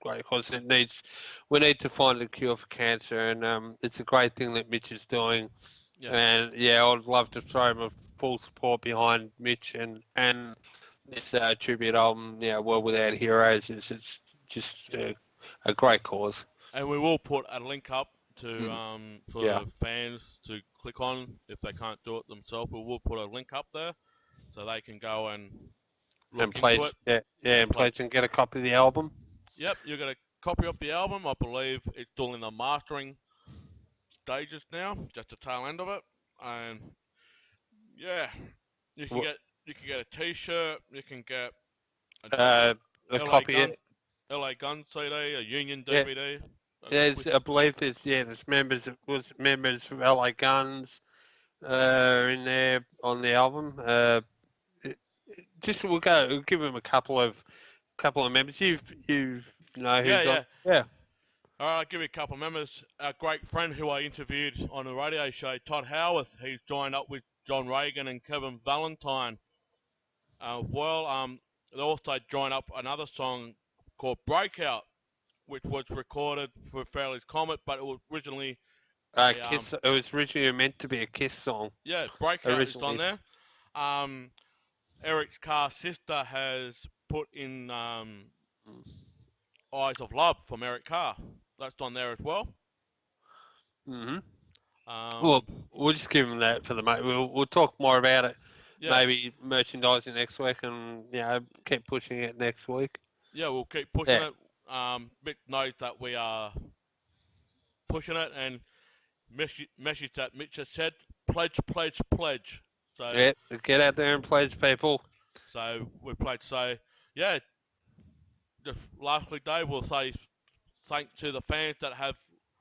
Great cause. We need to find a cure for cancer, and it's a great thing that Mitch is doing. Yeah, And yeah, I'd love to throw my full support behind Mitch and this tribute album. Yeah, World Without Heroes it's just a great cause. and we will put a link up to Mm, yeah, for fans to click on if they can't do it themselves. We will put a link up there so they can go and and look into it please, yeah, and and please pledge. can get a copy of the album. Yep, you got a copy of the album. I believe it's still in the mastering stages now, just the tail end of it. And yeah, you can W- get you can get a T-shirt. You can get Uh, a a LA copy. Gun LA Gun CD, a Union Yeah, DVD. there's I believe there's members from LA Guns in there on the album. Just we'll give them a couple of members. You know Yeah, who's on? yeah. Yeah. All right, I'll give you a couple of members. A great friend who I interviewed on the radio show, Todd Howarth. He's joined up with John Reagan and Kevin Valentine. They also joined up another song called Breakout, which was recorded for Fairley's Comet, but it was originally a Kiss. It was originally meant to be a Kiss song. yeah, Breakout is on Originally. there. Um, Eric's car sister has put in Eyes of Love from Eric Carr. That's on there as well. Hmm. Um, Well, we'll just give them that for the moment. We'll talk more about it. yeah, Maybe merchandising next week, and keep pushing it next week. yeah, we'll keep pushing Yeah. it. Mick knows that we are pushing it, and message that Mitch has said, pledge, pledge, pledge. So, Yeah. Get out there and pledge, people. so we pledge. So, yeah, just lastly, Dave, we'll say thanks to the fans that have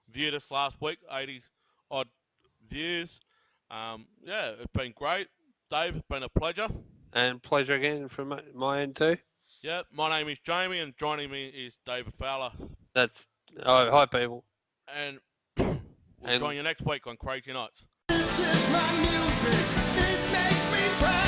viewed us last week, 80 odd views. Yeah, it's been great. Dave, it's been a pleasure. And pleasure again from my end too. Yeah, my name is Jamie, and joining me is David Fowler. That's hi people. And we'll And join you next week on Crazy Nights. This is my music, it makes me proud.